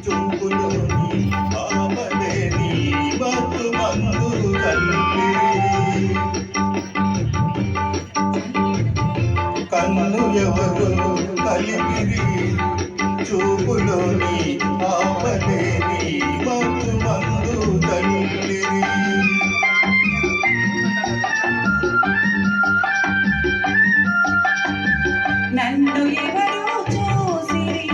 చూపులోని ఆపలేని మత్తు మందు కల్లిరి. కన్ను ఎవరు కలిపిరి చూపులోని ఆపలేని మత్తు మందు కల్లిరి. నన్ను ఎవరో చూసిరి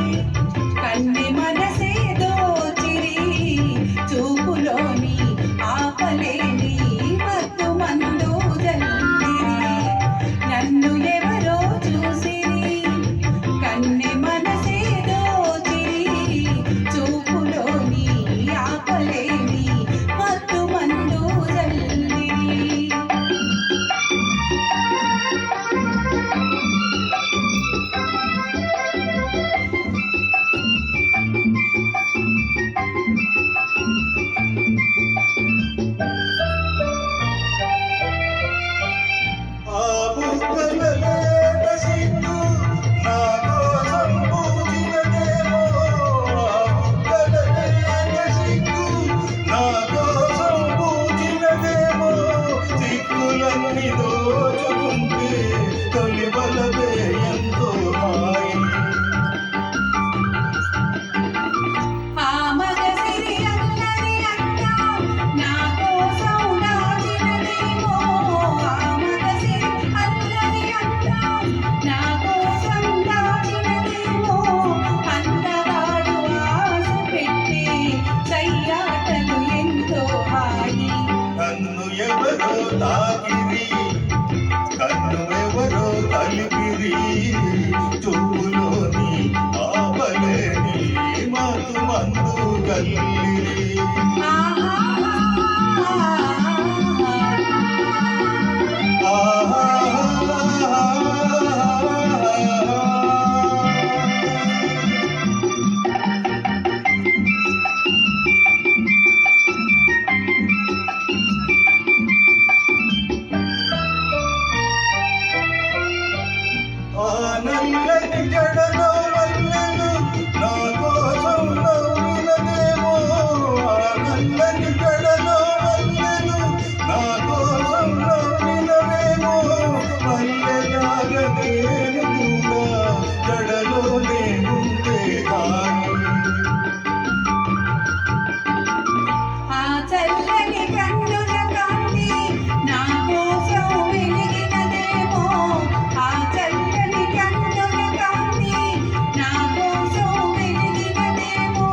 కన్నె మనసే దోచిరి చూపులోని ఆపలేని మత్తు మందు జల్లిరి. నన్ను ఎవరో చూసిరి కన్నె మనసే దోచిరి చూపులోని ఆపలేని మత్తు మందు జల్లిరి. తాకిరి కన్ను ఎవరో కలిపిరి చూపులోని ఆపలేని మత్తు మందు కల్లిరి. నల్లని జడలో మల్లెలు నా కోసం నవ్వినదేమో. నల్లని జడలో మల్లెలు నా కోసం నవ్వినవేమో. మల్లెలాగా నేను కూడా జడలోనే ఉంటే కానీ ఆ చల్లని కన్నుల కాంతి నా కోసం వెలిగినదేమో. ఆ చల్లని కన్నుల కాంతి నా కోసం వెలిగినదేమో.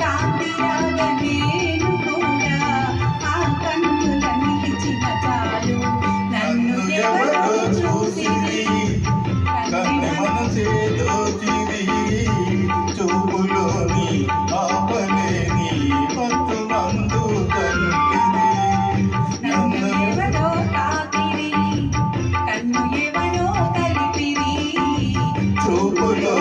కాంతిలాగా నేను కూడా ఆ కన్నుల నిలిచిన చాలు. నన్ను ఎవరో చూసిరి కన్నె మనసే దోచిరి చూపులోని ఆపలేని మత్తు మందు కల్లిరి. నన్ను ఎవరో తాకిరి కన్ను ఎవరో కలిపిరి చూపులో